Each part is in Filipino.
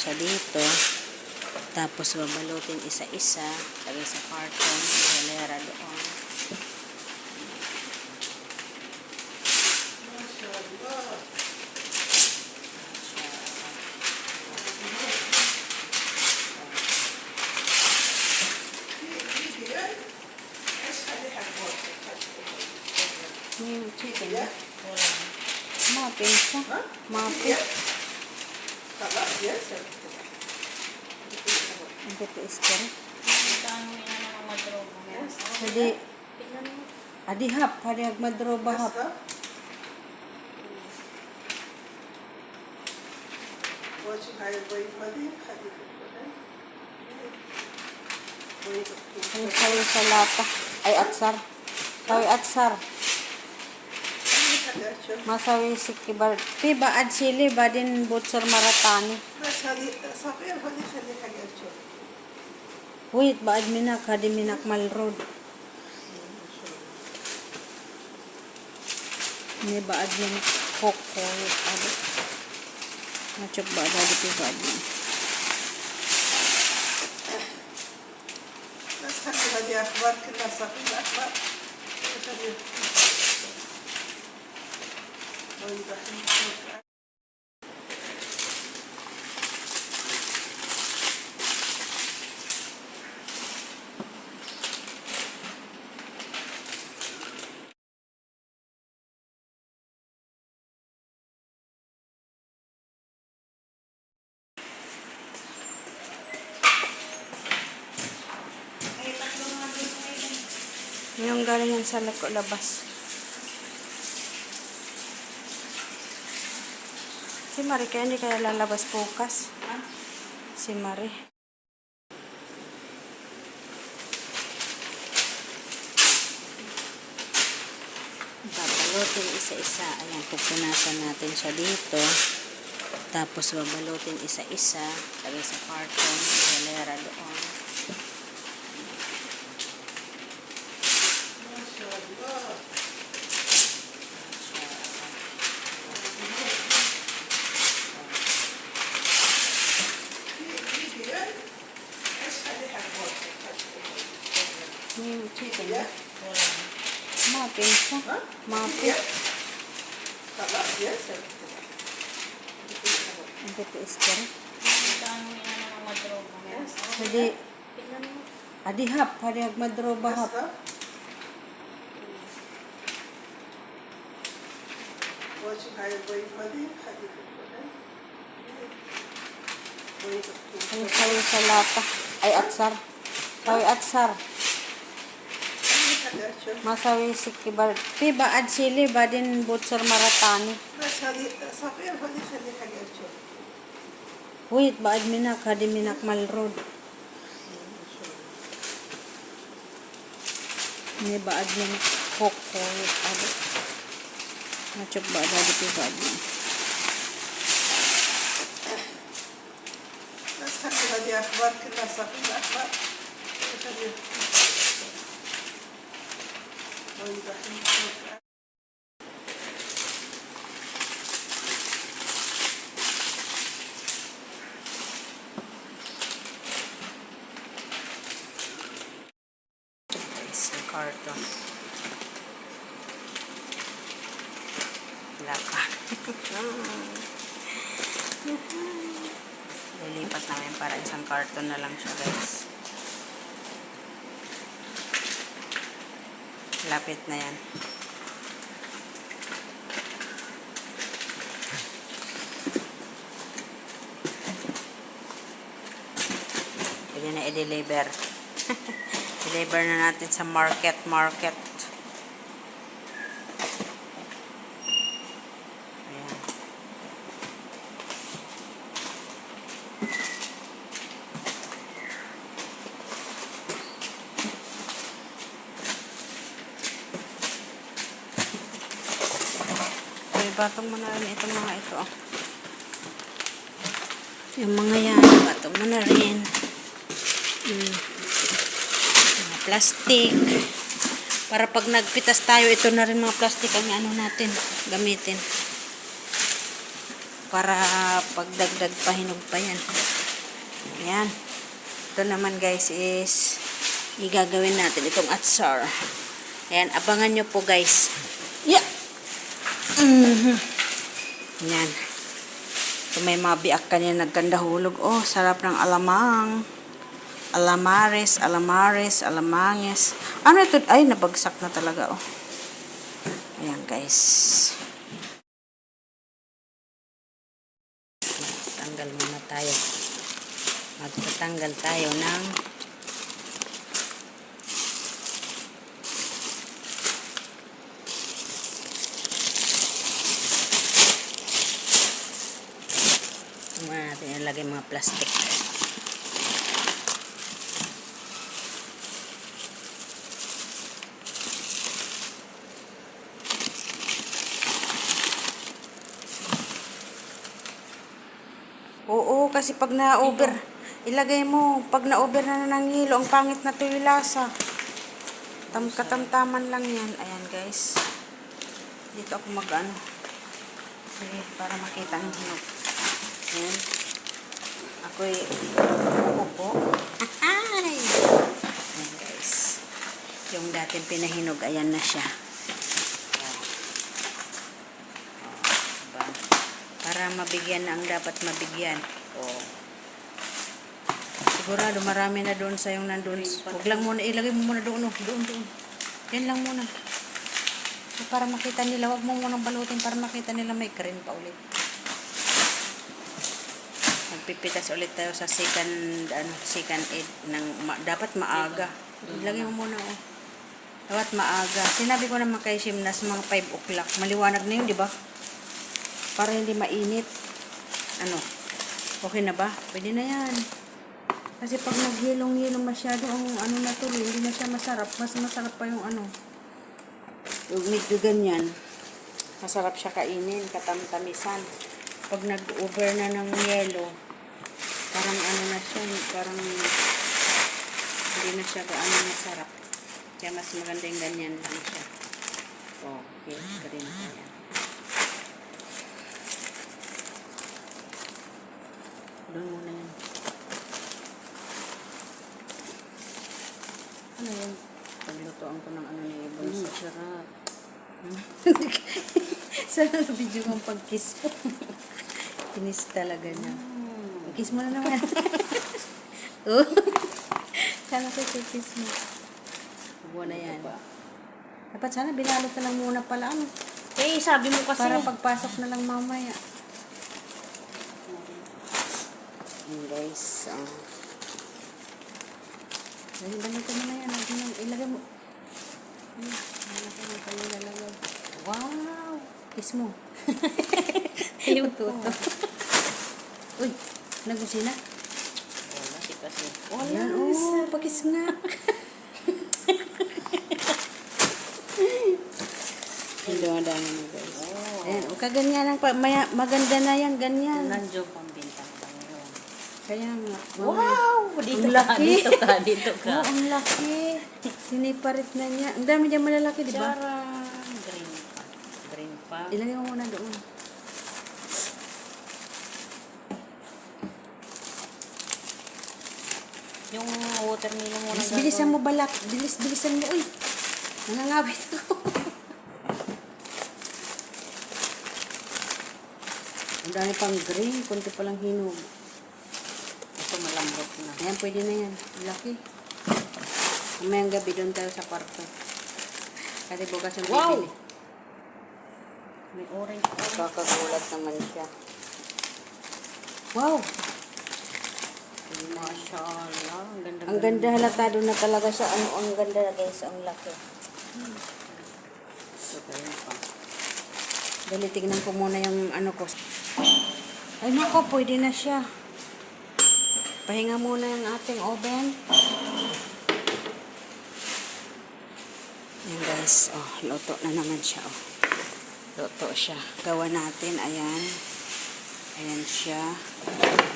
siya dito. Tapos babalutin isa-isa. Lagay sa carton. Galera doon. Yung chicken. Mapin siya. Mapin. Ang titiis ko rin. Jadi, adihap. Hadihag madroba hap. Ang sawi sa lata. Ay, atsar. Sawi atsar. Masawi si kibar. Piba ad sili ba din butsar maratani. Wait, ba ad minak hadi minak mal road. Ni ba ad minak koko ado. Macok ba ad hadi piba ad minak. هذه أخبار كلها صحيحة أخبار Yung galing yan sa labas. Si Marie kaya hindi kaya lalabas bukas. Si Marie. Babalutin isa-isa. Ayan, pupunasan natin siya dito. Tapos babalutin isa-isa. Lagay sa carton. Galera doon. Yung chicken. Mapin siya. Mapin. Ang titiis ko rin. Jadi, adihap. Hadihag madroba hap. Ang sawi sa lata. Ay, atsar. Sawi atsar. Masawi si kibar. Piba ad sili ba din butsar maratani. Wait, ba ad minak hadi minak mal road. Ni ba ad minak koko ado. Macok ba ad hadi piba ad minak. هذه أخبار كلها صحيحة أخبار Sa carton. Laka. Lilipat namin para isang carton na lang siya, guys. Lapit na yan. Pwede na i-deliver. Deliver na natin sa market. Ayan. Batong mo na rin itong mga ito. Yung mga yan, batong mo na rin. Mga plastic. Para pag nagpitas tayo, ito na rin mga plastic ang ano natin, gamitin. Para pagdagdag pa, hinog pa yan. Ayan. Ito naman guys is igagawin natin itong atsar. Ayan, abangan nyo po guys. Yeah! Ayan. So, may mga biak kanina nagkandahulog. Oh, sarap ng alamang. Alamares, alamanges. Ano ito? Ay, nabagsak na talaga, oh. Ayan, guys. Tanggal muna tayo. Magtatanggal tayo ng muna natin ilagay mga plastic. Oo, kasi pag na-over, ilagay mo, pag na-over na ng hilo, ang pangit na to yung lasa. Katamtaman lang yan. Ayan, guys. Dito ako mag-ano. Sige, para makita ang hinog. Ayan. Ako'y upo. Ay! Ayan, guys. Yung dating pinahinog, ayan na siya. Para mabigyan na ang dapat mabigyan. Oh. Sigurado marami na doon sa yung nandun. Huwag lang muna, ilagay mo muna doon. Doon. Yan lang muna. So, para makita nila, huwag mo munang balutin para makita nila may green pa ulit. Magpipitas ulit tayo sa second aid ng dapat maaga. Ilagay mo muna, oh. Dapat maaga. Sinabi ko naman kay Shimnas mga 5 o'clock. Maliwanag na yun, di ba? Para hindi mainit. Ano? Okay na ba? Pwede na yan. Kasi pag naghilong-hilong masyado ang ano na tuloy, hindi na siya masarap. Mas masarap pa yung ano. Yung medyo ganyan. Masarap siya kainin, katamtamisan. Pag nag-over na ng yelo, parang ano na siya, parang hindi na siya gaano masarap. Kaya mas maganda yung ganyan lang siya. Okay, rin na yan. Doon muna yan. Ano yan? Paglutoan ko ng ano ni Ibon. Sarap. Sana video kong pag-kiss mo. Kinis talaga niya. Kiss mo na naman. Oh. Sana ko kiss mo. Buwan na yan. Dapat sana binalot na lang muna pala. Ano? Eh, sabi mo kasi. Para pagpasok na lang mamaya. Guys, ganito mo na yan. Ilagay mo. Wow! Kiss mo. Yung Tuto. Uy, nagusina? Wala si kasi. Ayan, oh, pakis nga. Hindi madami na guys. Ayan, o kaganyan ang maganda na yan, ganyan. Nandiyo pang bintang ngayon. Kaya nga. Wow! Dito Ang ka, laki. dito ka. Oh, ang laki. Siniparit na niya. Ang dami dyan malalaki, di ba? Charang. Green pa. Green pa. Ilagay mo muna doon. Yung watermelon mo na Bilisan mo balak. Bilisan mo. Uy, nangangawit ako. Ang dami pang green. Kunti palang hinog. Ito malambot na. Ayan, pwede na yan. Laki. Mamayang gabi doon tayo sa kwarto. Kasi bukas yung Wow! bibili. May orange pa. Kakagulat naman siya. Wow! Mashallah. Ang ganda. Ang ganda halatado na talaga siya. Ang ganda guys. Ang laki. Ito tayo pa. Dali, tignan ko muna yung ano ko. Ay nako, pwede na siya. Pahinga muna yung ating oven. Ayan guys, oh, luto na naman siya, oh. Luto siya. Gawa natin, ayan. Ayan siya.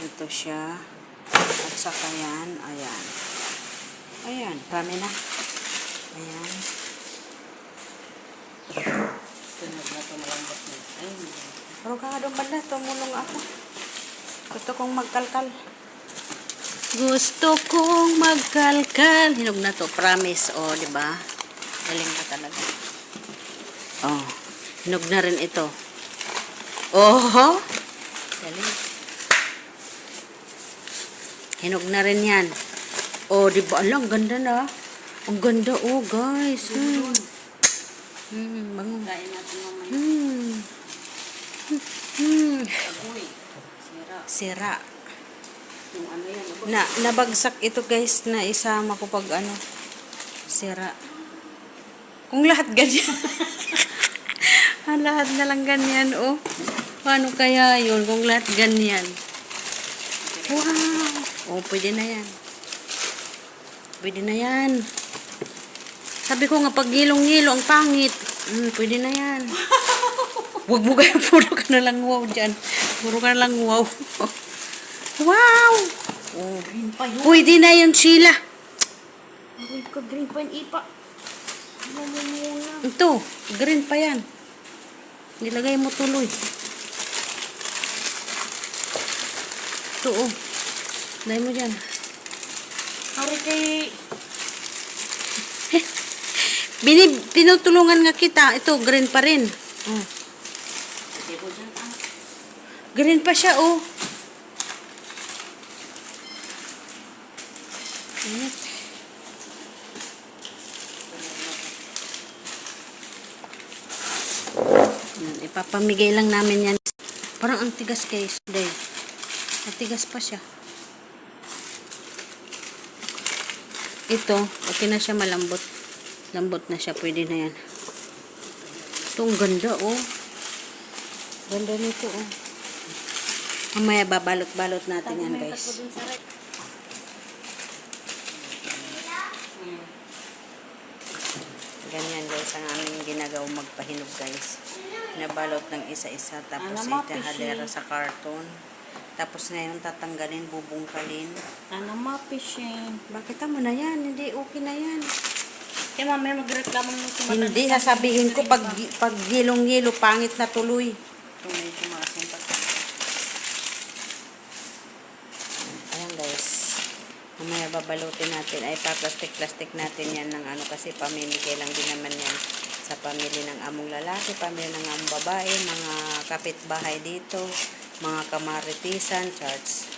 Ito siya. At saka yan, ayan. Ayan, rami na. Ayan. Tunog na ito malambot na. Ay, Pero ka nga doon pala, tumulong ako. Gusto kong magkalkal. Gusto kong magkalkal. Hinog na to, promise. Oh, di ba? Galing ka talaga. Oh, hinog na rin ito. Oh, galing. Hinog na rin yan. Oh, di ba? Alang, ganda na. Ang ganda, oh, guys. Bango. Kain natin mamaya. Agoy. Sira. Sira. Yung ano yan. Nabagsak ito, guys, na isama ko pag ano. Sira. Kung lahat ganyan. Lahat na lang ganyan, oh. Paano kaya yun kung lahat ganyan? Wow. Oh, pwede na yan. Pwede na yan. Sabi ko nga, pag gilong-gilo, ang pangit. Pwede na yan. Huwag mo kayo, puro ka na lang wow dyan. Puro ka na lang wow. Wow! Oh, Green pa yun. pwede na yun, Sheila. Agoy ka, green pa yun, ipa. Mamumuna. Ito, green pa yan. Nilagay mo tuloy. Ito, oh. Dahil mo dyan. Hari kay... Pinutulungan nga kita. Ito, green pa rin. Oh. Sige po dyan, ah. Green pa siya, oh. Init. Ipapamigay lang namin yan. Parang ang tigas, guys. Day. Matigas pa siya. Ito, okay na siya, malambot. Lambot na siya, pwede na yan. Ito, ang ganda, oh. Ganda nito, oh. Mamaya babalot-balot natin yan, guys. Ganyan, guys, ang aming ginagawang magpahinog, guys. Nabalot ng isa-isa, tapos itahalera sa karton. Tapos ngayon tatanggalin, bubungkalin. Ano mapishin? Bakit mo na yan? Hindi, okay na yan. Kaya mamaya magreklamo naman si Madam. Hindi, sasabihin ko, pag gilong-gilo, pangit na tuloy. Ito medyo maasim pa. Ayan, guys. Mamaya babalutin natin. Ay, pa-plastic natin yan ng ano, kasi pamimigay lang din naman yan sa pamilya ng among lalaki, pamilya ng among babae, mga kapitbahay dito, mga kamaritisan, church.